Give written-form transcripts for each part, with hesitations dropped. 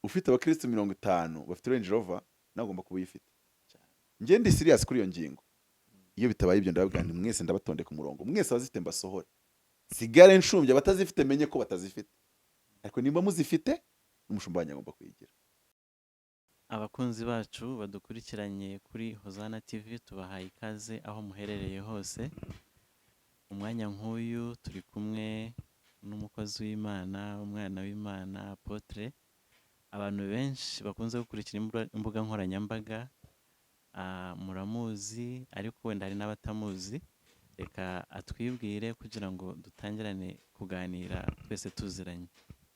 ufite abakristo 50 bafite Range Rover nawe ugomba kuba uyifite. Njye ndi serious kuri iyo ngingo. Iyo bitabaye ibyo ndababwira nti mwese ndabatondeka umurongo, mwese abazifite mbasohore, sigare nshumbye abatazifite menye ko batazifite, ariko nimba muzifite n'umushumba wanyu agomba kuyigira. Abakunzi bacu badukurikiranye kuri Hozana TV tubahaye ikaze aho muherereye hose. Umwanya nk'uyu turi kumwe n'umukozi w'Imana, umwana w'Imana, Apotre. Abantu benshi bakunze gukurikira imbuga nkoranyambaga, muramuzi ariko wenda hari n'abatamuzi. Reka atwibwire kugira ngo dutangirane kuganira twese tuziranye.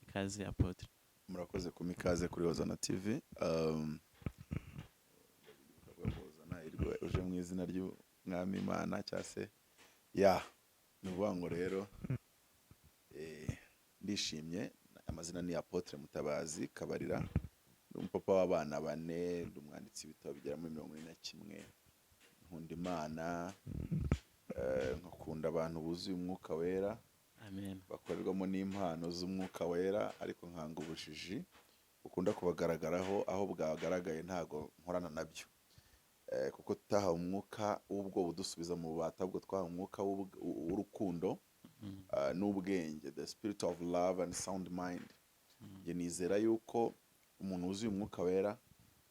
Ikaze Apotre. Murakoze kuma ikaze kuri Hozana TV. Hozana irwe uje mu izina ry'Umwami Imana cyase ya nuvuga rero ndishimye. Amazina ni Apotre Mutabazi Kabarira, umupapa w'abana 4, ndumwanditsi ibitabo bigera muri 41. Nkunda Imana, nkakunda abantu buzuye umwuka wera, Amen. bakorerwamo n'impano z'umwuka wera, ariko nkanga ubujiji ukunda kubagaragaraho, aho bwagaragaye ntago nkorana nabyo. Kuko tutaha umwuka w'ubwo budusubiza mu bubata, ahubwo twaha umwuka w'urukundo n'ubwenge, the spirit of love and sound mind. Nge nizera yuko umuntu wuzuye umwuka wera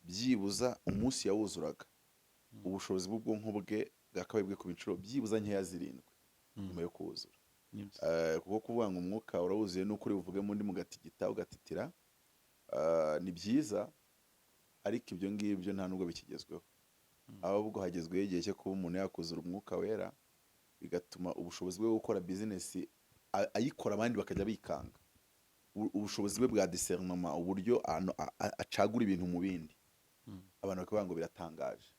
byibuza umunsi yawuzuraga ubushobozi bw'ubwonko bwe bwakabibwe ku bicuro byibuza nkeya 7 nyuma yo kuwuzura. Kuko kuvuga ngo umwuka urawuzuye nuko uri buvuge mu ndi mugatigita ugatitira, ni byiza, ariko ibyo ngibyo nta nubwo bikigezweho. Ahubwo hagezweho igihe cyo kuba umuntu yakuzura umwuka wera, bigatuma ubushobozi bwe gukora business ayikora abandi bakajya bikanga. Ubushobozi bwe bwa discernement, uburyo acagura ibintu mu bindi, abantu bakavuga ngo biratangaje.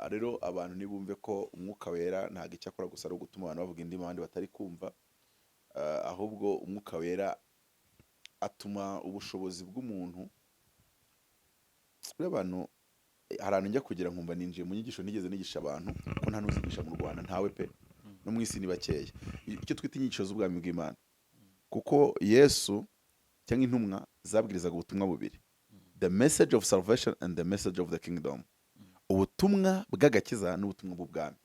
Rero abantu nibumve ko umwuka wera ntago icyakora gusa ari gutuma abantu bavuga indimi abandi batari kumva, ahubwo umwuka wera atuma ubushobozi bw'umuntu abantu harano njya kugira nkumva ninjiye mu nyigisho nigeze nigisha abantu ko nta nuzigisha mu Rwanda, ntawe pe, no mu isi ni bakeya, icyo twita inyigisho z'ubwami bw'Imana. Kuko Yesu cyangwa intumwa zabwirizaga ubutumwa bubiri, the message of salvation and the message of the kingdom, ubutumwa bw'agakiza n'ubutumwa bw'ubwami.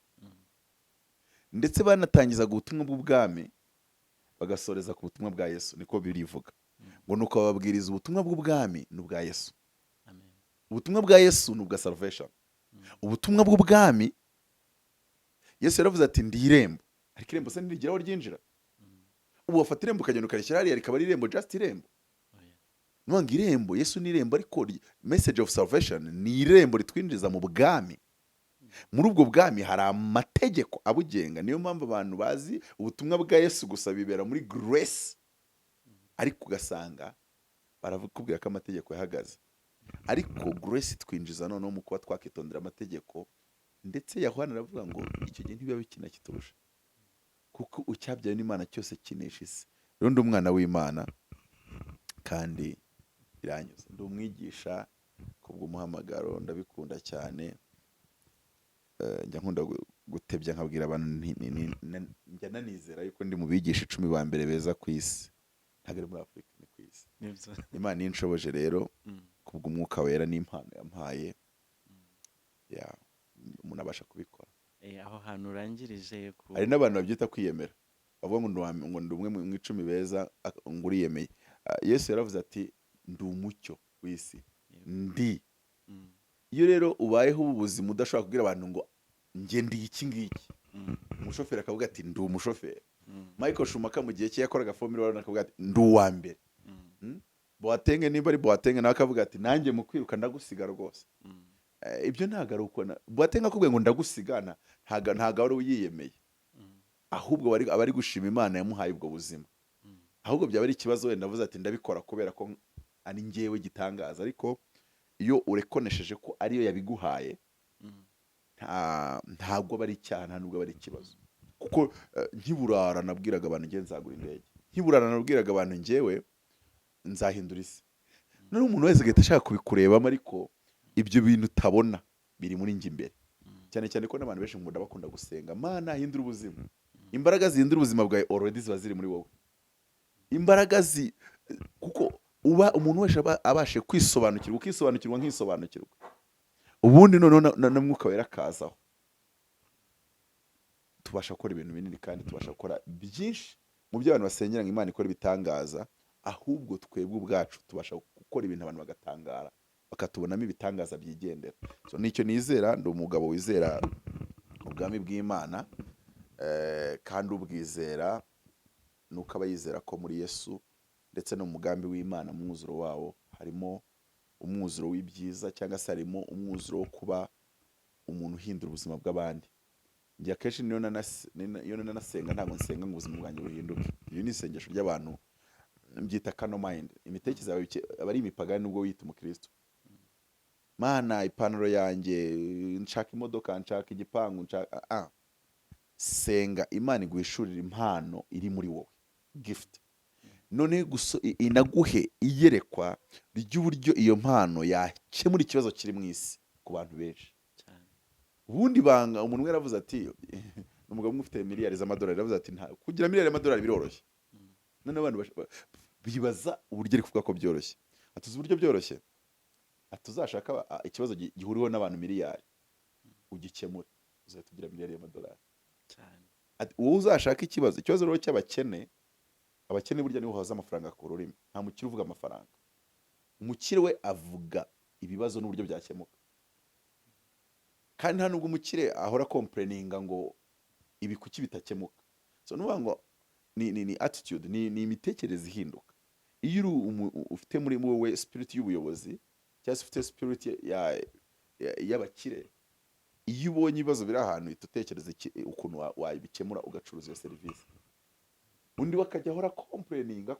Ndetse banatangizaga ubutumwa bw'ubwami bagasoreza ku butumwa bwa Yesu, niko birivuga ngo nuko bababwiriza ubutumwa bw'ubwami n'ubwa Yesu. Ubutumwa bwa Yesu n'ubwa salvation. Ubutumwa bw'ubwami Yesu yaravuze ati ndi irembo, ariko irembo se ntirigeraho ryinjira. Ubu wafata irembo ukagenda ukarishyira hariya rikaba ari irembo, just irembo. Nubanga irembo, Yesu ni irembo, ariko message of salvation ni irembo ritwinjiza mu bwami. Muri ubwo bwami hari amategeko abugenga, niyo mpamvu abantu bazi ubutumwa bwa Yesu gusa bibera muri grace, ariko ugasanga baravukubwira ko amategeko yahagaze. Ariko grace twinjiza noneho mu kuba twakitondera amategeko, ndetse Yohana aravuga ngo icyo gihe ntibiba bikina kiturusha, kuko ucyabyaye n'Imana cyose kinesha isi. Rero ndi umwana w'Imana kandi iranyuze, ndi umwigisha kubw'umuhamagaro, ndabikunda cyane. Njya nkunda gutebya nkabwira abantu njya nanizera yuko ndi mu bigisha 10 ba mbere beza ku isi, ntabwo ari muri Afurika, ni ku isi. Imana inshoboje rero kubw'umwuka wera n'impano yampaye, umuntu abasha kubikora. Aho hantu urangirije hari n'abantu babyita kwiyemera, bavuga ngo ndi umwe mu 10 beza ngo uriyemeye. Yesu yaravuze ati ndi umucyo w'isi, ndi. Iyo rero ubayeho ubuzima udashobora kubwira abantu ngo nge ndi iki ngiki, umushoferi akavuga ati ndi umushoferi. Michael Schumacher mu gihe cye yakoraga Formula 1 akavuga ati ndi uwa mbere. Boateng niba ari Boateng nawe akavuga ati nanjye mu kwiruka ndagusiga rwose. Ibyo ntago ari uko Boateng akubwiye ngo ndagusigana, ntago ari uyiyemeye, ahubwo abari gushima Imana yamuhaye ubwo buzima. Ahubwo byaba ari ikibazo wenda avuze ati ndabikora kubera ko ari ngewe gitangaza, ariko iyo urekonesheje ko ariyo yabiguhaye, ntabwo bari icyaha, nta nubwo bari ikibazo. Kuko nkiburara nabwiraga abantu ngiye nzagura indege, nkiburara nabwiraga abantu ngewe nzahindura isi. None umuntu wese agahita ashaka kubikurebamo, ariko ibyo bintu utabona biri muri njye imbere. Cyane cyane ko n'abantu benshi nkunda bakunda gusenga, Mana hindura ubuzima. Imbaraga zihindura ubuzima bwawe already ziba ziri muri wowe. Imbaraga kuko uba umuntu wese abashe kwisobanukirwa, ukisobanukirwa nkisobanukirwa, ubundi noneho na mwuka wera akazaho, tubasha gukora ibintu binini kandi tubasha gukora byinshi mu byo abantu basengera ngo Imana ikora ibitangaza, ahubwo twebwe ubwacu tubasha gukora ibintu abantu bagatangara, bakatubonamo ibitangaza byigendera. So nicyo nizera, ndi umugabo wizera ubwami bw'Imana, kandi ubwizera nuko aba yizera ko muri Yesu ndetse no mu mugambi w'Imana mu mwuzuro wawo harimo umwuzuro w'ibyiza, cyangwa se harimo umwuzuro wo kuba umuntu uhindura ubuzima bw'abandi. Njye akenshi niyo nanasenga, ntabwo nsenga ngo ubuzima bwanjye buhinduke. Iyo ni isengesho ry'abantu mbyita kano mind, imitekerereze yawe aba ari imipagani nubwo wiyita umukristo. Mana, ipantaro yanjye, nshaka imodoka, nshaka igipangu, nshaka senga Imana iguhishurira impano iri muri wowe, gift, none inaguhe iyerekwa ry'uburyo iyo mpano yakemura ikibazo kiri mu isi ku bantu benshi. Ubundi banga umuntu we yaravuze ati, umugabo umwe ufite miliyari z'amadolari yaravuze ati, kugira miliyari y'amadolari biroroshye. None abantu bibaza uburyo ari kuvuga ko byoroshye. Atuzi uburyo byoroshye, atuzashaka ikibazo gihuriweho n'abantu miliyari, ugikemura, uzahita ugira miliyari y'amadolari. Wowe uzashaka ikibazo rero cy'abakene, abakene burya nibo bahaza amafaranga ku rurimi, nta mukire uvuga amafaranga. Umukire we avuga ibibazo n'uburyo byakemuka, kandi nta nubwo umukire ahora complaininga ngo ibi kuki bitakemuka. So nuvuga ngo ni attitude, ni imitekerereze ihinduka. Iyo ufite muri wowe spirit y'ubuyobozi, cyangwa ufite spirit y'abakire, iyo ubonye ibibazo biri ahantu utekereza ukuntu wabikemura, ugacuruza iyo serivisi. Undi wakajya ahora complaininga.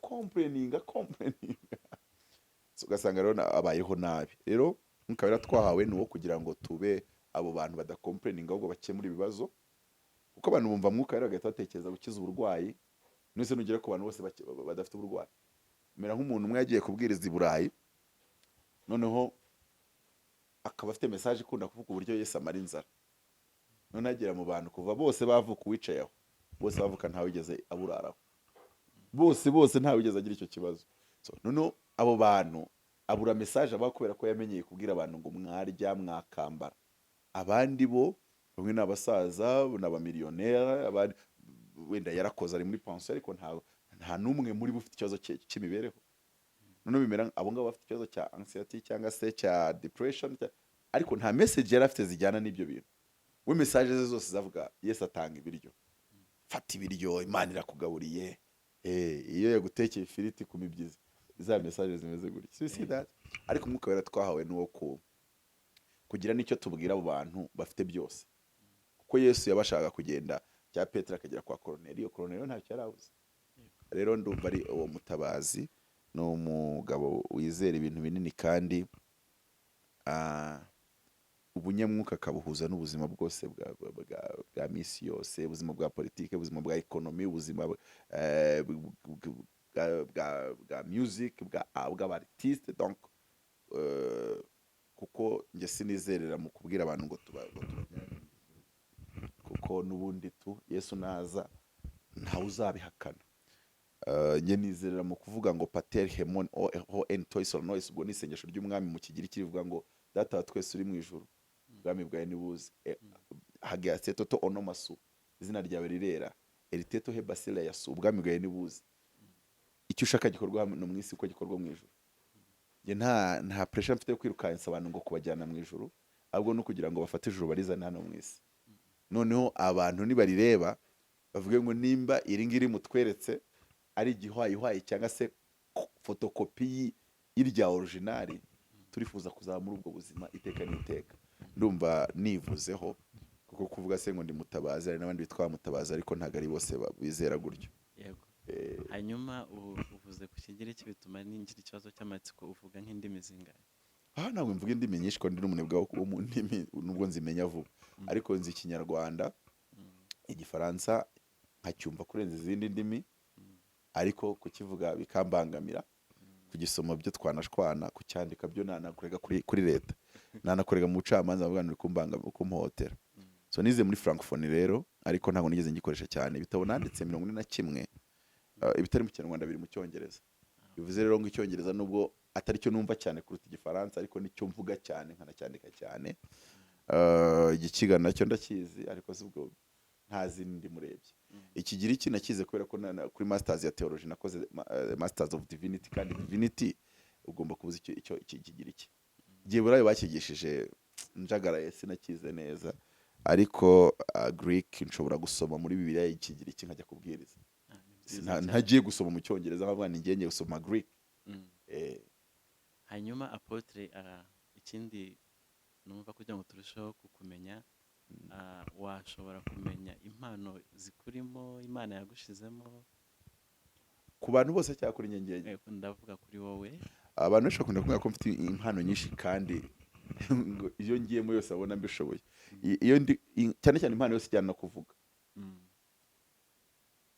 So ugasanga rero abayeho nabi. Rero nk'ukabera twahawe ni uwo kugira ngo tube abo bantu badakomplaininga, ahubwo bakemura ibibazo, kuko abantu bumva mwuka rero bagahita batekereza gukiza uburwayi. Nese nugera ku bantu bose badafite uburwayi, mera nk'umuntu umwe yagiye kubwiriza i Burayi, noneho akaba afite message ikunda kuvuga uburyo Yesu amara inzara. None agera mu bantu kuva bose bavuka uwicayeho, bose bavuka ntawe wigeze aburaraho, bose ntawe wigeze agira icyo kibazo. So noneho abo bantu abura message aba kubera ko yamenyeye kubwira abantu ngo mwarya mwakambara. Abandi bo bamwe n'abasaza n'abamiliyoneri, abandi wenda yarakoze ari muri pension, ariko nta numwe muri bufite ikibazo cy'imibereho. None bimera abo ngabo bafite ikibazo cya anxiety cyangwa se cya depression, ariko nta message yari afite zijyana n'ibyo bintu. We message ze zose zavuga Yesu atanga ibiryo, fata ibiryo, Imana irakugaburiye, iyo yagutekeye ifiriti ku mibyizi, za message zimeze gutya. So you see that, ariko umwuka wera twahawe nuwo kugira nicyo tubwira abo bantu bafite byose, kuko Yesu yabashaka kugenda cya Petero akagera kwa Korneliyo. Korneliyo ntacyo yarabuze. Rero ndumva ari uwo mutabazi, no umugabo wizera ibintu binini, kandi ubunyamwuka akabuhuza n'ubuzima bwose bwa misi yose, ubuzima bwa politike, ubuzima bwa ekonomi, ubuzima bwa music, bw'abartiste. Donc kuko njye sinizerera mu kubwira abantu ngo tubajyane, kuko n'ubundi Yesu naza ntawe uzabihakana. Njye nizerera mu kuvuga ngo pater hemon ho entoisol noise, ubwo ni isengesho ry'umwami mu Kigiriki rivuga ngo data wa twese uri mu ijuru, ubwami bwawe nibuze, hagiase toto onomasu, izina ryawe rirera, eriteto he basila yasu, ubwami bwawe nibuze. Icyo ushaka gikorwa no mu isi uko gikorwa mu ijuru. Njye nta pressure mfite yo kwirukansa abantu ngo kubajyana mu ijuru, ahubwo no kugira ngo bafate ijuru barizane hano mu isi. Noneho abantu nibarireba bavuge ngo nimba iri ngiri mutweretse ari igihwayihwayi cyangwa se fotokopi y'irya original, turifuza kuzaba muri ubwo buzima iteka n'iteka. Ndumva nivuzeho, kuko kuvuga se ngo ndi mutabazi, ari n'abandi bitwa mutabazi, ariko ntago ari bose bizera gutyo. Yego. Hanyuma uvuze ku Kigiriki bituma ningira ikibazo cy'amatsiko, uvuga nk'indimi zingahe? Ntabwo mvuga indimi nyinshi, ko ndi n'umunebwa wo mu ndimi, nubwo nzimenya vuba, ariko nzi Ikinyarwanda, Igifaransa nkacyumva kurenza izindi ndimi, ariko kukivuga bikambangamira, kugisoma byo twanashwana, kucyandika byo nanakurega kuri leta, nanakurega mu bucamanza bavuga ngo kumbangama, kumhotera. So nize muri francophone rero, ariko ntabwo nigeze ngikoresha cyane. Ibitabo nanditse 41, ibitari mu Kinyarwanda biri mu Cyongereza. bivuze rero ngo icyongereza nubwo atari cyo numva cyane kuruta igifaransa ariko nicyo mvuga cyane nkanacyandika cyane. Igikiga nacyo ndakizi ariko si ubwo nta zindi murebye. Ikigiriki nakize kubera ko kuri masters ya theology nakoze masters of divinity, kandi divinity ugomba kubuza icyo ikigiriki. Gihe burayo bakigishije njagaraye sinakize neza, ariko Greek nshobora gusoma muri Bibiliya ikigiriki nkajya kubwiriza. Ntagiye gusoma mu cyongereza nkavuga ni ngiye gusoma Greek. Hanyuma apotre, ikindi numva kugira ngo turusheho kukumenya, washobora kumenya impano zikurimo Imana yagushizemo ku bantu bose cyangwa kuri njye? Ndavuga kuri wowe. Abantu benshi bakunda kuvuga ko mfite impano nyinshi kandi iyo ngiyemo yose abona mbishoboye. Iyo cyane cyane impano yose ijyana no kuvuga.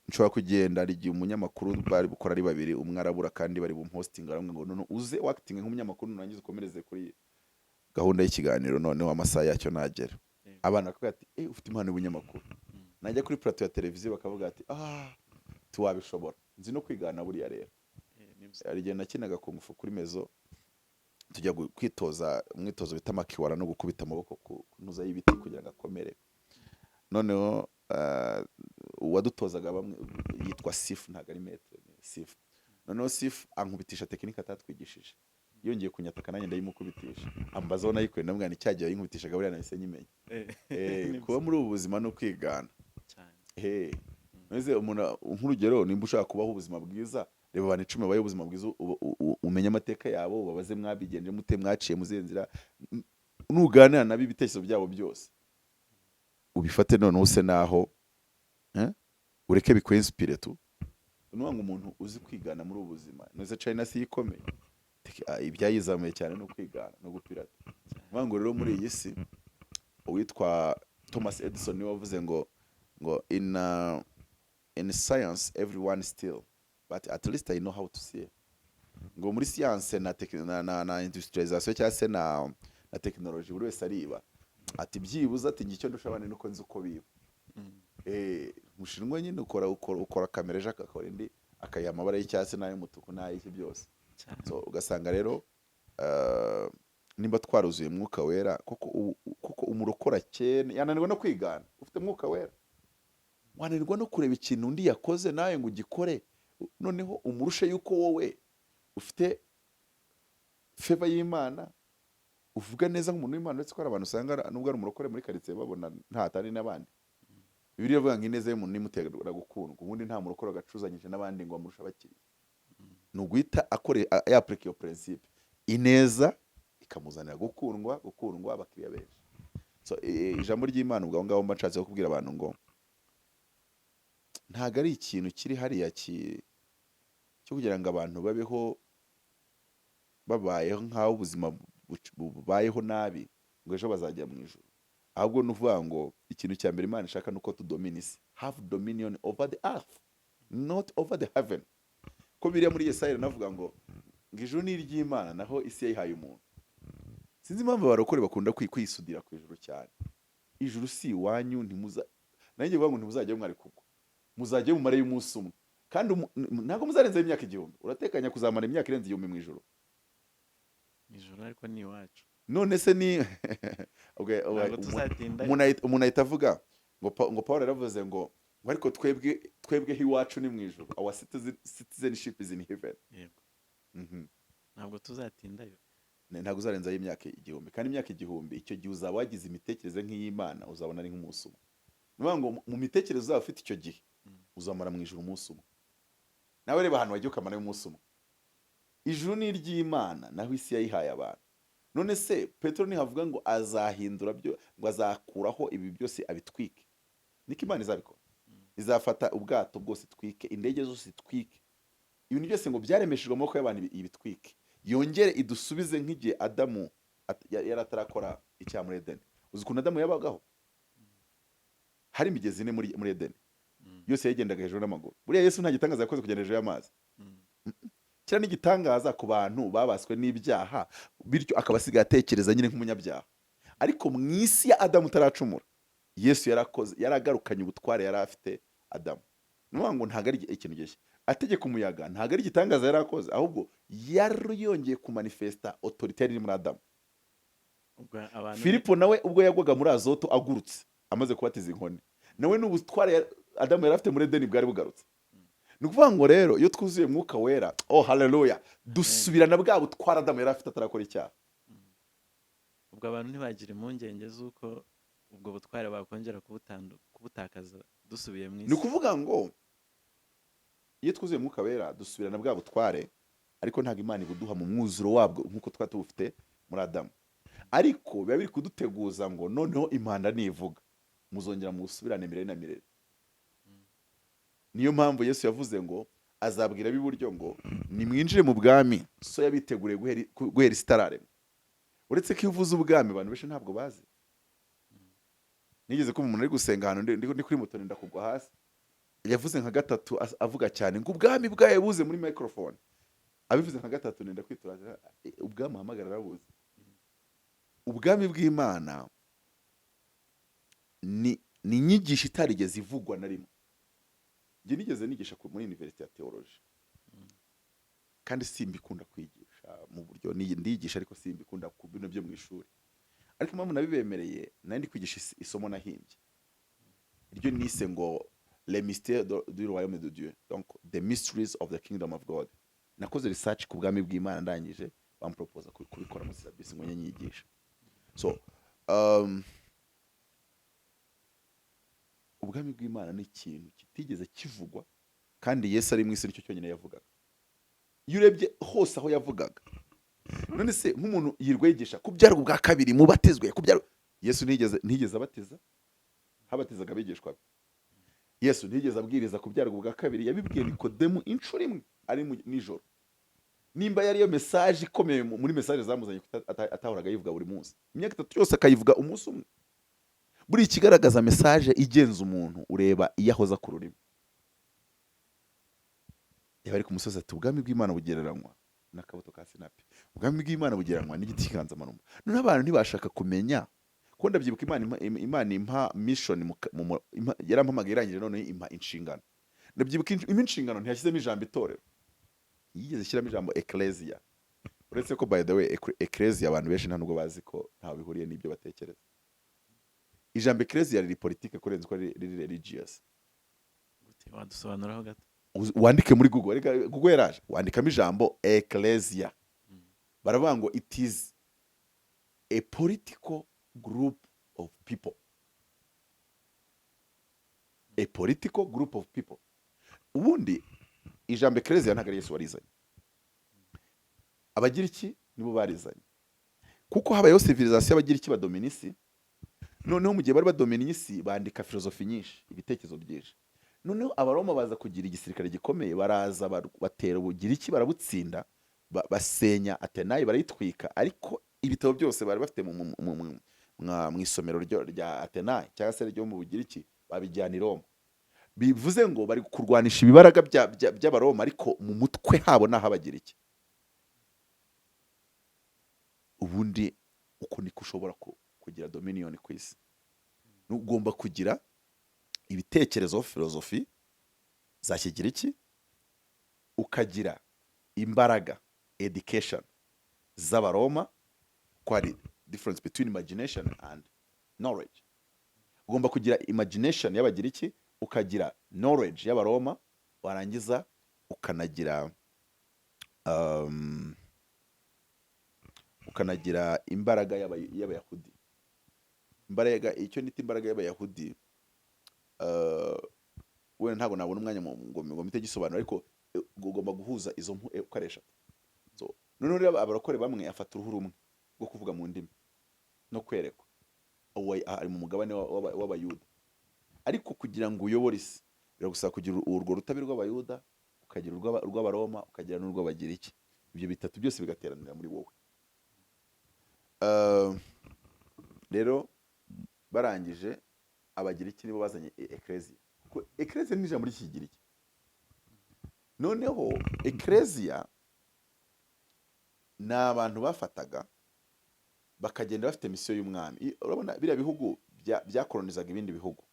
Nshobora kugenda hari igihe umunyamakuru bari bukora ari babiri, umwe arabura kandi bari bumuhostinga aramwe ngo none uze acting nk'umunyamakuru nurangiza ukomereze kuri gahunda y'ikiganiro noneho amasaha yacyo nagera. Abana bakavuga ati ufite impano y'ubunyamakuru. Najya kuri plateau ya televiziyo bakavuga ati tuwabishobora. Nzi no kwigana buriya rero. Hari igihe nakinaga kung fu kuri mezo, tujya kwitoza umwitozo bita makiwara no gukubita amaboko ku ntuza y'ibiti kugira ngo akomere. Noneho uwadutozaga bamwe yitwa Sif, ntago ari maître, Sif. Noneho Sif ankubitisha tekinike atatwigishije. Yongeye kunyataka nanjye ndayimukubitisha. Ambazaho nayikuye ndamwana icyagiye yinkubitishaga buriya nahise nyimenya. Kuba muri ubu buzima no kwigana cyane. Neze umuntu nk'urugero nimba ushaka kubaho ubuzima bwiza, reba abantu 10 bayo ubuzima bwiza, umenye amateka yabo, babaze mwabigenje mute, mwaciye muzenzira, nuganira nabi ibitekerezo byabo byose ubifate none use naho ureke bikwenspire tu. Nuwa ngo umuntu uzi kwigana muri ubuzima neze China si ikomeye, ibyayizamuye cyane no kwigana no gupirata. Mwango rero muri iyi si uwitwa Thomas Edison niwe wavuze ngo in science everyone still, but at least I know how to see. Ngo muri science na industrialization cyangwa se na technology buri wese ariba. Ati byibuza ati ngicyo ndusha abandi nuko nzi uko biba. Mushinwa nyine ukora kamera ejo akakora indi akayiha amabara y'icyatsi n'ay'umutuku n'ay'iki byose. So ugasanga rero nimba twaruzuye mwuka wera kuko umurokora cyane yananirwa no kwigana. Ufite mwuka wera wananirwa no kureba ikintu undi yakoze nawe ngo ugikore, noneho umurushe yuko wowe ufite favor y'Imana, uvuga neza nk'umuntu w'Imana. Uretse ko abantu usanga nubwo ari umurokore muri quartier babona ntatari n'abandi. Bibiliya ivuga ngo ineza y'umuntu nimutegura gukundwa, ubundi nta murokore agacuzanyije n'abandi ngo amurusha abakiri. Nuguhita akore applique iyo principe, ineza ikamuzanira gukundwa abakiriya benshi. So ijambo ry'Imana ubwo ngaho mba nshatse kubwira abantu ngo ntago ari ikintu kiri hariya cyo kugira ngo abantu babeho babayeho nk'aho ubuzima bubayeho nabi ngo ejo bazajya mu ijuru. Ahubwo nuvuga ngo ikintu cya mbere Imana ishaka nuko tudomine isi, have dominion over the earth, not over the heaven. Ko biriya muri Yesaya navuga ngo ijuru ni iry'Imana naho isi yayihaye umuntu. Sinzi impamvu abarokore bakunda kwisudira ku ijuru cyane. Ijuru si iwanyu, nanjye vuga ngo ntimuzajya mwari kugwa, muzajya mu mare y'umunsi umwe, kandi ntago muzarenza imyaka 1000. Uratekanya kuzamara imyaka irenze 1000 mu ijuru? Ijuru ariko ni iwacu. None se ni umuntu ahita avuga ngo Paul yaravuze ngo ariko twebwe iwacu ni mu ijuru, our citizenship is in heaven. Yego. Ntabwo tuzatindayo. Ntabwo uzarenzaho imyaka 1000, kandi imyaka 1000 icyo gihe uzaba wagize imitekerereze nk'iy'Imana, uzabona ari nk'umunsi umwe. Nuvuga ngo mu mitekerereze uzaba ufite icyo gihe uzamara mu ijuru umunsi umwe. Nawe reba ahantu wagiye ukamara umunsi umwe. Ijuru ni iry'Imana naho isi yayihaye abantu. None se Petero nihavuga ngo azahindura byo, ngo azakuraho ibi byose abitwike, niko Imana izabikora. Izafata ubwato bwose twike, indege zose twike, ibintu byose ngo byaremeshejwe amaboko y'abantu ibitwike, yongere idusubize nk'igihe Adamu yari atarakora icyaha muri Edeni. Uzi ukuntu Adamu yabagaho? Hari imigezi ine muri Edeni, yose yagendaga hejuru n'amaguru. Buriya Yesu nta gitangaza yakoze kugenda hejuru y'amazi. Kira n'igitangaza ku bantu babaswe n'ibyaha, bityo akabasiga atekereza nyine nk'umunyabyaha. Ariko mu isi ya Adamu utaracumura, Yesu yaragarukanye ubutware yari afite Adamu. Nuvuga ngo ntago ari ikintu gishya. ategeka umuyaga ntabwo ari igitangaza yari akoze, ahubwo yari yongeye kumanifesta otorite yari iri muri Adamu. ubwo abantu Filipo nawe ubwo yagwaga muri azoto agurutse amaze kubatiza inkoni, nawe n'ubutware Adamu yari afite muri Edeni bwari bugarutse. Ni ukuvuga ngo rero iyo twuzuye mwuka wera, oh haleluya, dusubirana bwa butware Adamu yari afite atarakora icyaha. ubwo abantu ntibagira impungenge z'uko ubwo butware bakongera kubutakaza dusubiye mu Ni isi. ukuvuga ngo iyo twuzuye mwuka wera dusubirana bwa butware, ariko ntabwo Imana ibuduha mu mwuzuro wabwo nk'uko twari tubufite muri Adamu, ariko biba biri kuduteguza ngo noneho impanda nivuga muzongera mu busubirane mirere na mirere. Niyo mpamvu Yesu yavuze ngo azabwira ab'iburyo ngo nimwinjire mu bwami so yabiteguriye guhera isi itararemwa. Uretse ko iyo uvuze ubwami abantu benshi ntabwo bazi. Nigeze kumva umuntu ari gusenga ahantu ndi kuri moto nenda kugwa hasi, yavuze nka gatatu avuga cyane ngo ubwami bwawe buze muri microphone. Abivuze nka gatatu nenda kwituraza, ubwami ahamagara arabuze. Ubwami bw'Imana ni inyigisho itarigeze ivugwa na rimwe. Njye nigeze nigisha muri university ya theology, kandi simbikunda kwigisha mu buryo ndigisha, ariko simbikunda ku bintu byo mu ishuri. Ariko impamvu nabibemereye nari ndi kwigisha isomo nahimbye iryo nise ngo les mystères du royaume de Dieu, donc the mysteries of the kingdom of God. Nakoze research ku bwami bw'Imana, ndangije bampropose kubikora muri syllabus ngo nyigisha. So ubwami bw'Imana ni ikintu kitigeze kivugwa, kandi Yesu ari mu isi nicyo cyonyine yavugaga. Iyo urebye hose aho yavugaga, none se nk'umuntu yirwa yigisha kubyarwa ubwa kabiri mubatizwe kubyarwa, Yesu ntigeze abatiza, habatizaga abigishwa be. Yesu ntigeze abwiriza kubyarwa ubwa kabiri, yabibwiye Nikodemu inshuro imwe ari nijoro. Nimba yari yo message ikomeye muri message zamuzanye atahoraga yivuga buri munsi, imyaka 3 yose akayivuga umunsi umwe. Buri ikigaragaza message igenza umuntu ureba iyo ahoza ku rurimi. Yaba ari ku musozi ati ubwami bw'Imana bugereranywa n'akabuto ka sinapi, ubwami bw'Imana bugereranywa n'igiti cy'inganzamarumbo. None abantu ntibashaka kumenya ko ndabyibuka Imana impa mission, yarampamagaye irangije none impa inshingano. Ndabyibuka inshingano ntiyashyizemo ijambo itorero, yigeze shyiramo ijambo ecclesia. Uretse ko by the way ecclesia abantu benshi nta nubwo bazi ko ntaho bihuriye n'ibyo batekereza. Ijambo ecclesia riri politique kurenza ko riri religious. Wadusobanuraho gato? Wandike muri Google yaraje, wandikamo ijambo ecclesia, baravuga ngo it is a political group of people. A political group of people. Ubundi ijambo ecclesia ntabwo ari Yesu warizanye, abagiriki nibo barizanye, kuko habayeho civilisation y'abagiriki badominisi. Noneho mu gihe bari badominiye isi bandika filozofi nyinshi, ibitekerezo byinshi. Noneho abaroma baza kugira igisirikare gikomeye, baraza batera ubugiriki barabutsinda, basenya Atenayi barayitwika, ariko ibitabo byose bari bafite mu isomero rya Atenayi cyangwa se ryo mu bugiriki babijyana i Roma. Bivuze ngo bari kurwanisha ibibaraga by'abaroma, ariko mu mutwe habo naho abagiriki. Ubundi uko niko ushobora kugira dominion ku isi. Ugomba kugira ibitekerezo filozofi za kigiriki, ukagira imbaraga education z'abaroma, kwari difference between imagination and knowledge. Ugomba kugira imagination y'abagiriki, ukagira knowledge y'abaroma, warangiza ukanagira imbaraga y'abayahudi. Imbaraga, icyo nita imbaraga y'abayahudi, wenda ntabwo nabona umwanya ngo mpite gisobanura, ariko ugomba guhuza izo ukoresha. So none rero abarokore bamwe afata uruhu rumwe rwo kuvuga mu ndimi no kwerekwa, ari mu mugabane w'abayuda. Ariko kugira ngo uyobore isi biragusaba kugira urwo rutabi rw'abayuda, ukagira urw'abaroma, ukagira n'urw'abagiriki. Ibyo bitatu byose bigateranira muri wowe. Rero barangije abagiriki nibo bazanye ecclesia. Ecclesia ni ijambo ry'ikigiriki. Noneho ecclesia ni abantu bafataga bakagenda bafite misiyo y'umwami. Urabona biriya bihugu byakolonizaga ibindi bihugu.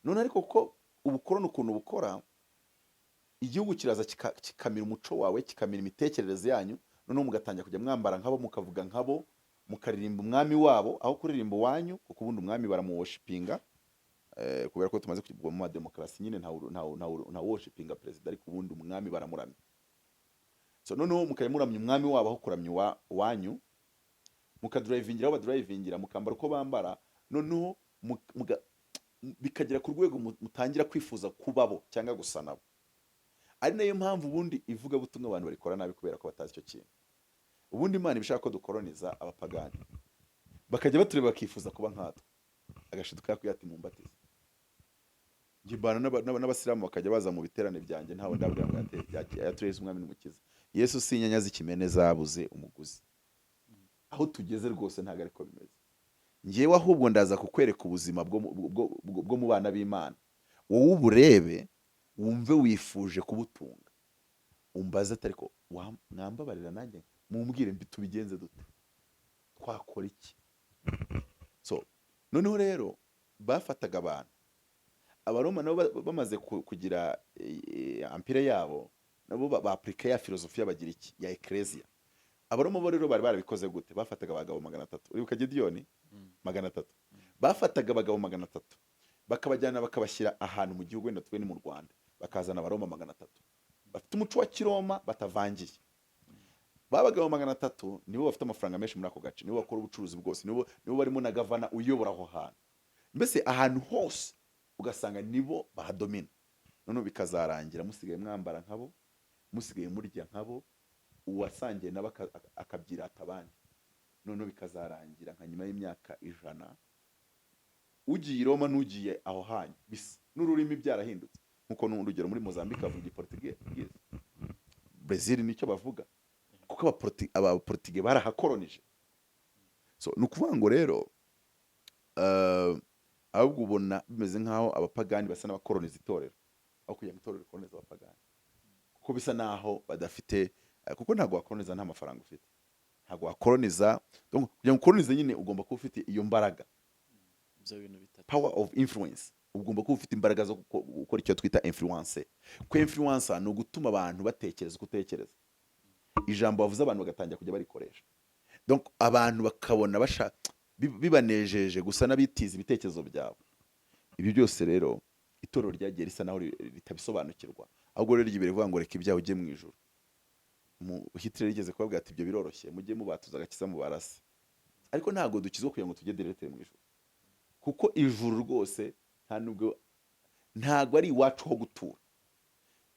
None ariko ko ubukoroni ukuntu bukora, igihugu kiraza kikamira umuco wawe, kikamira imitekerereze yanyu, noneho mugatangira kujya mwambara nkabo, mukavuga nkabo, mukaririmba umwami wabo aho kuririmba uwanyu, kuko ubundi umwami baramuwoshipinga, kubera ko tumaze kugwa mu demokarasi nyine nta worshipinga perezida, ariko ubundi umwami baramuramya. So noneho mukajya muramya umwami wabo aho kuramya wanyu, mukadrivingira aho badrivingira, mukambara uko bambara, noneho bikagera ku rwego mutangira kwifuza kubabo cyangwa gusa nabo. Ari nayo mpamvu ubundi ivugabutumwa abantu barikora nabi, kubera ko batazi icyo kintu. Ubundi Imana ibishaka ko dukoroniza abapagani, bakajya batureba bakifuza kuba nkatwe, agashiduka yakwiye ati mumbatize. Ngibana n'abasilamu bakajya baza mu biterane byanjye, ntawe ndabwira ngo yatureze umwami n'umukiza. Yesu si inyanya z'ikimene zabuze umuguzi. Aho tugeze rwose ntago ariko bimeze. Ngewe ahubwo ndaza kukwereka ubuzima bwo mu bana b'Imana, wowe uburebe wumve wifuje kubutunga, umbaze ati ariko mwambabarira nanjye mumbwire tubigenze dute, twakora iki? So noneho rero bafataga abantu, abaroma nabo bamaze kugira ampire yabo, nabo baaplika ya filozofiya bagira iki ya ecclesia. Abaroma bo rero bari barabikoze gute? Bafataga abagabo 300, uribuka Gideyoni 300, bafataga abagabo 300 bakabajyana bakabashyira ahantu mu gihugu, wenda twe ni mu Rwanda, bakazana abaroma 300 bafite umuco wa Kiroma batavangiye. Babagabo 300 nibo bafite amafaranga menshi muri ako gace, nibo bakora ubucuruzi bwose, nibo barimo na gavana uyobora aho hantu, mbese ahantu hose ugasanga nibo bahadomina. Noneho bikazarangira musigaye mwambara nkabo, musigaye murya nkabo, uwasangiye nabo akabyirata abandi. Noneho bikazarangira nka nyuma y'imyaka 100 ugiye i Roma n'ugiye aho hanyu bisa n'ururimi byarahindutse. Nkuko n'urugero muri Mozambique bavuga Portuguese, Brazil nicyo bavuga, kuko abaportugais barahakolonije. So nukuvuga ngo rero ahubwo ubona bimeze nkaho abapagani basa n'abakoloniza itorero, aho kugira ngo itorero rikolonize abapagani, kuko bisa naho badafite, kuko ntabwo wakoloniza nta mafaranga ufite, ntabwo wakoloniza. Donc kugira ngo ukolonize nyine ugomba kuba ufite iyo mbaraga, power of influence. Ugomba kuba ufite imbaraga zo gukora icyo twita influence. Ko influence ni ugutuma abantu batekereza kutekereza, ijambo bavuze abantu bagatangira kujya barikoresha. Donc abantu bakabona bibanejeje gusa n'abitiza ibitekerezo byabo. Ibi byose rero itorero ryagiye risa naho ritabisobanukirwa, ahubwo rero ryibere vuga ngo reka ibyaho ujye mu ijuru. Hitler rigeze kubabwira ati ibyo biroroshye, mujye mubatuza agakiza mu barasi, ariko ntago dukizwa kugira ngo tujye direct mu ijuru, kuko ijuru rwose ntago ari iwacu ho gutura.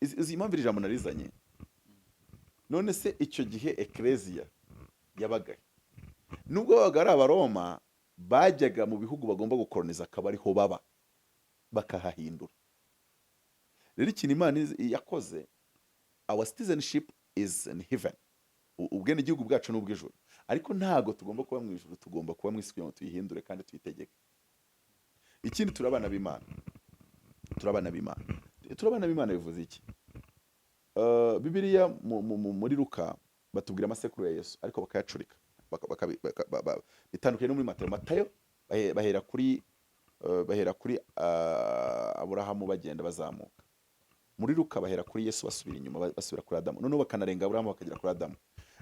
Izi impamvu ijambo narizanye. None se icyo gihe ecclesia yabagaye, nubwo babaga ari abaroma, bajyaga mu bihugu bagomba gukoloniza, akaba ariho baba bakahahindura. Rero ikintu Imana yakoze, our citizenship is in heaven, ubwene igihugu bwacu n'ubw'ijuru, ariko ntago tugomba kuba mu ijuru, tugomba kuba mu isi kugira ngo tuyihindure kandi tuyitegeke. Ikindi turabana b'Imana, turabana b'Imana bivuze iki? Bibiliya muri Luka batubwira amasekuru ya Yesu, ariko bakayacurika, bitandukanye no muri Matayo. bahera kuri Aburahamu bagenda bazamuka. Muri Luka bahera kuri Yesu basubira inyuma, basubira kuri Adamu, noneho bakanarenga Aburahamu bakagera kuri Adamu.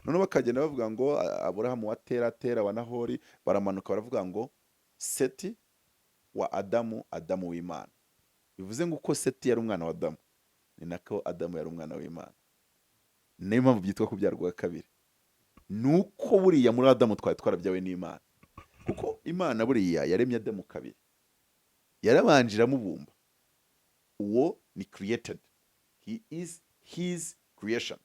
Noneho bakagenda bavuga ngo Aburahamu wa Tera wa Nahori, baramanuka baravuga ngo Seti wa Adamu, Adamu w'Imana. Bivuze ngo uko Seti yari umwana wa Adamu, ni nako Adamu yari umwana w'Imana. Niyo mpamvu byitwa kubyarwa kabiri. Nuko buriya muri Adamu twarabyawe n'Imana, kuko Imana buriya yaremye Adamu kabiri, yarabanjira mubumba. Uwo ni created, he is his creation,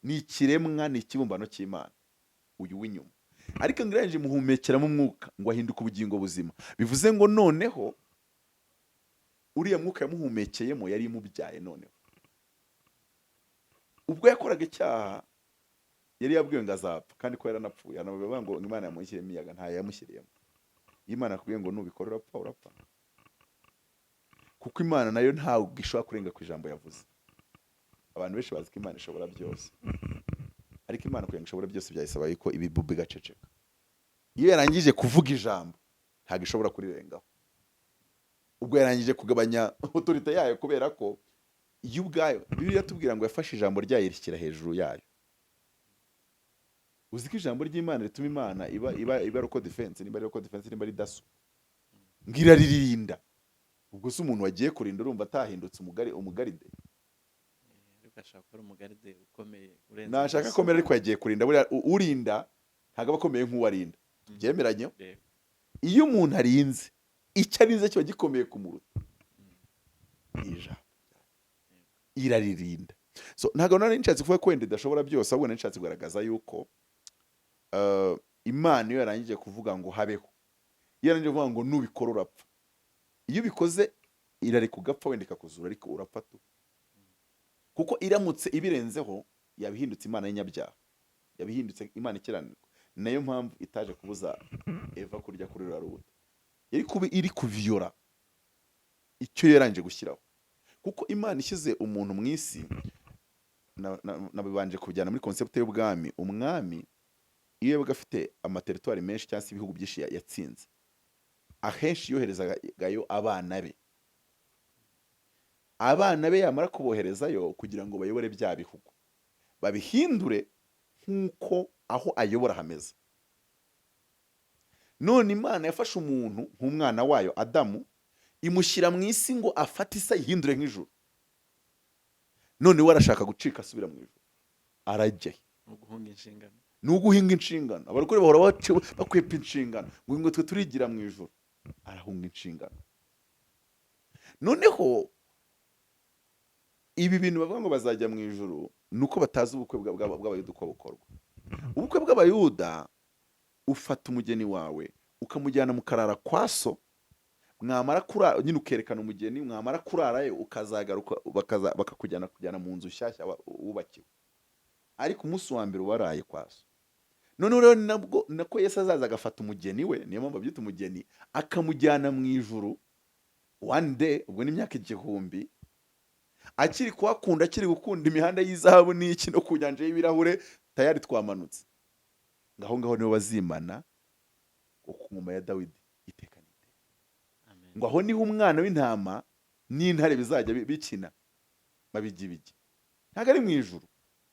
ni ikiremwa, ni ikibumbano cy'Imana, uyu w'inyuma. Ariko ngiranje muhumekeramo umwuka ngo ahinduke ubugingo buzima. Bivuze ngo noneho uriya mwuka yamuhumekeyemo yari imubyaye. Noneho ubwo yakoraga icyaha yari yabwiwe ngo azapfa, kandi ko yaranapfuye. Hano bavuga ngo Imana yamushyiriyemo imiyaga, nta yamushyiriyemo. Imana akubwiye ngo nubikora urapfa, kuko Imana nayo ntago ishobora kurenga ku ijambo yavuze. Abantu benshi bazi ko Imana ishobora byose, ariko Imana kugira ngo ishobore byose byayisaba yuko ibibubi gaceceka. Iyo yarangije kuvuga ijambo ntago ishobora kurirengaho. Ubwo yarangije kugabanya autorité yayo, kubera ko yo ubwayo Bibiliya tubwira ngo yafashe ijambo ryayo rishyira hejuru yayo. Uzi ko ijambo ry'Imana rituma Imana iba ari uko defense, niba ari uko defense, niba ari daso, ngo iraririnda. Ubwo se umuntu wagiye kurinda urumva atahindutse umugaride? ariko ashaka ko ari umugaride ukomeye urenze Nashaka daso. komera ariko yagiye kurinda. Buriya urinda ntabwo aba akomeye nk'uwarinda, tubyemeranye. Yego. Iyo umuntu arinze, icyo arinze kiba gikomeye kumuruta. Ijambo iraririnda. So ntabwo nari nshatse kuvuga ko wenda idashobora byose, ahubwo nari nshatse kugaragaza yuko Imana iyo yarangije kuvuga ngo habeho, iyo yarangije kuvuga ngo nubikora urapfa, iyo ubikoze irareka ugapfa, wenda ikakuzura ariko urapfa tu. Kuko iramutse ibirenzeho yabihindutse Imana y'inyabyaha, yabihindutse Imana ikiranirwa. Nayo mpamvu itaje kubuza Eva kurya kuri ruriya rubuto, iri kuviyora icyo yarangije gushyiraho. Kuko Imana ishyize umuntu mu isi, nabibanje kujyana muri concept y'ubwami. Umwami iyo yabaga afite amateritwari menshi cyangwa se ibihugu byinshi yatsinze, ahenshi yoherezagayo abana be. Abana be yamara kuboherezayo kugira ngo bayobore bya bihugu, babihindure nk'uko aho ayobora hameze. None Imana yafashe umuntu nk'umwana wayo Adamu, imushyira mu isi ngo afate isi ayihindure nk'ijuru. None we arashaka gucika asubira mu ijuru, arajyayo. Uguhunga inshingano. Ni uguhinga inshingano. Abarokore bahora bakwepa inshingano ngo twe turigira mu ijuru. Arahunga inshingano. Noneho ibi bintu bavuga ngo bazajya mu ijuru nuko batazi ubukwe bw'abayuda uko bukorwa. Ubukwe bw'abayuda, ufata umugeni wawe ukamujyana mu karara kwa so, mwamara kurara nyine ukerekana umugeni, mwamara kurarayo ukazagaruka bakakujyana mu nzu nshyashya wubakiwe. Ariko umunsi wa mbere waraye kwa so. Noneho rero nako Yesu azaza agafata umugeni we, niyo mpamvu babyita umugeni, akamujyana mu ijuru one day, ubwo ni imyaka 1000, akiri kuhakunda, akiri gukunda imihanda y'izahabu n'iki no ku nyanja y'ibirahure, tayari twamanutse. Ngaho niho bazimana ku ngoma ya Dawidi iteka n'iteka. Ngo aho niho umwana w'intama n'intare bizajya bikina mabigibigi. Ntabwo ari mu ijuru,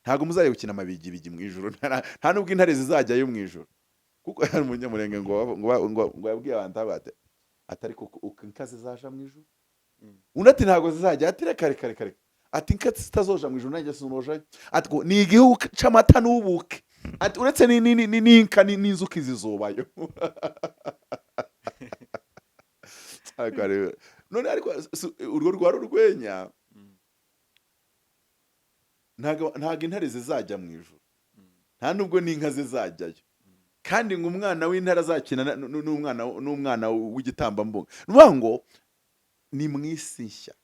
ntabwo muzajya gukina mabigibigi mu ijuru, nta nubwo intare zizajyayo mu ijuru. Kuko hari umunyamurenge ngo yabwiye abantu abate atari ko inkazi zaja mu ijuru. Undi ati ntabwo zizajya, ati reka ati inkazi zitazoja mu ijuru nanjye sinuroja. Ati ni igihugu c'amata n'ubuke, ati uretse n'inka n'inzuki zizobayo. None ariko urwo rwaro rwenya, ntabwo intare zizajya mu ijuru, nta nubwo n'inka zizajyayo. Kandi ngo umwana w'intare azakina n'umwana w'igitambambuga. Nuvuga ngo ni mu isi nshya.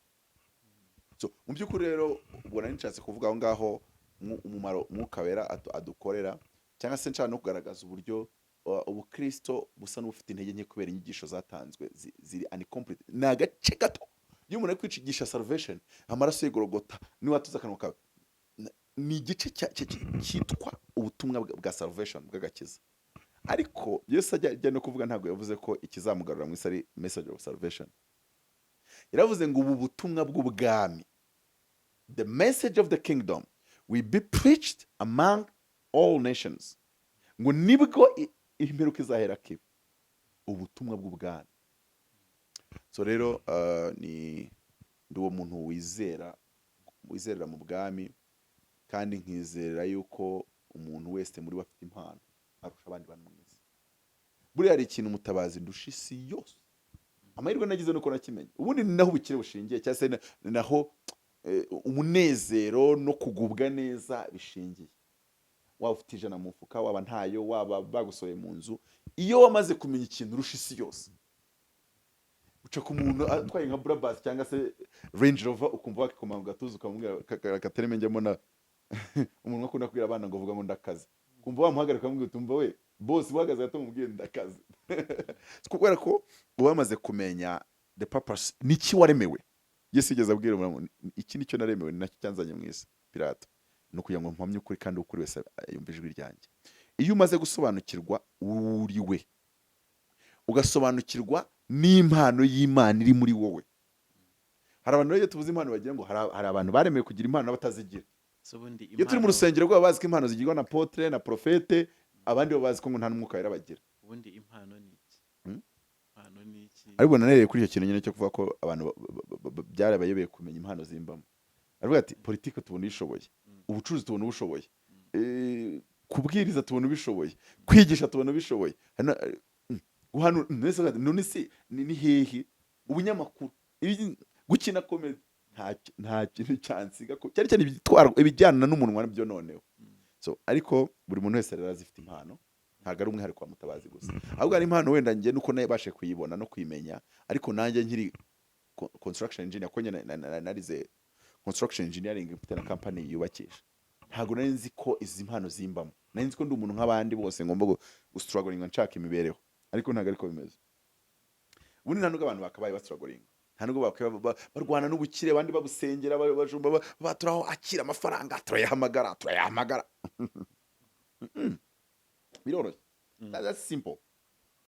So mu by'ukuri rero ubwo nari nshatse kuvuga aho ngaho umumaro Mwuka Wera adukorera, cyangwa se nshaka no kugaragaza uburyo ubukristo busa n'ubufite intege nke kubera inyigisho zatanzwe ziri incomplete. Ni agace gato iyo umuntu ari kwicisha salvation, amaraso y'Igorogota niwe atuza akanwa kawe, ni igice cyitwa ubutumwa bwa salvation, bw'agakiza. Ariko Yesu ajya no kuvuga, ntabwo yavuze ko ikizamugarura mu isi ari message of salvation. Yaravuze ngo ubu butumwa bw'ubwami, the message of the kingdom will be preached among all nations. Ngo nibwo imperuka izahera kibi, ubutumwa bw'ubwami. So rero ni uwo muntu wizerera mu bwami, kandi nkizera yuko umuntu wese muri we afite impano arusha abandi bantu mu isi. Buriya hari ikintu Mutabazi ndusha isi yose, amahirwe nagize nuko nakimenye. Ubundi ni naho ubukire bushingiye, cyangwa se naho umunezero no kugubwa neza bishingiye. Waba ufite ijana mu mufuka, waba ntayo, waba bagusohoye mu nzu, iyo wamaze kumenya ikintu urusha isi yose, uca ku muntu atwaye nka Brabus cyangwa se Range Rover, ukumva wakikoma mu gatuza ukamubwira akatereme njyamo na umuntu akunda kubwira abana ngo vuga ngo ndakaze, kumva wamuhagarika ukamubwira utumva we boss uhagaze gato mubwiye ndakaze. Kubera ko wamaze kumenya the purpose, niki waremewe. Yesu yigeze abwira umuntu, iki nicyo naremewe, nacyo cyanzanye mu isi Pilato, no kugira ngo mpamye ukuri kandi ukuri wese yumva ijwi ryanjye. Iyo umaze gusobanukirwa uri we, ugasobanukirwa n'impano y'Imana iri muri wowe, hari abantu rero tuvuze impano bagira ngo hari abantu baremeye kugira impano batazigira. so ubundi Iyo turi mu impano rusengero rwabo bazi ko impano zigirwa na apotre na profete, abandi bo bazi ko ngo nta n'umwuka wera bagira. ubundi impano ni iki Hmm? impano ni iki Ariko nanereye kuri icyo kintu nyine cyo kuvuga ko abantu byarabayobeye kumenya impano zimbamo. Aravuga ati politike tubona ishoboye, ubucuruzi tubona ubushoboye, kubwiriza tubona ubishoboye, kwigisha tubona ubishoboye, none si ni hehe ubunyamakuru, gukina komedi nta kintu cyansiga ko cyari cyane ibijyana n'umunwa nabyo noneho. So ariko buri muntu wese rero azifite impano, ntabwo ari umwihariko wa Mutabazi gusa, ahubwo ari impano wenda njye nuko nabashe kuyibona no kuyimenya. Ariko nanjye nkiri construction engineer, ko narize construction engineering mfite na company yubakisha, ntabwo nari nzi ko izi mpano zimbamo. Nari nzi ko ndi umuntu nk'abandi bose ngomba gustruggling nshaka imibereho, ariko ntabwo ariko bimeze. Ubundi nta nubwo abantu bakabaye bastruggling, nta nubwo barwana n'ubukire, abandi babusengera bajumba baturaho akira amafaranga turayahamagara biroroshye. That's simple.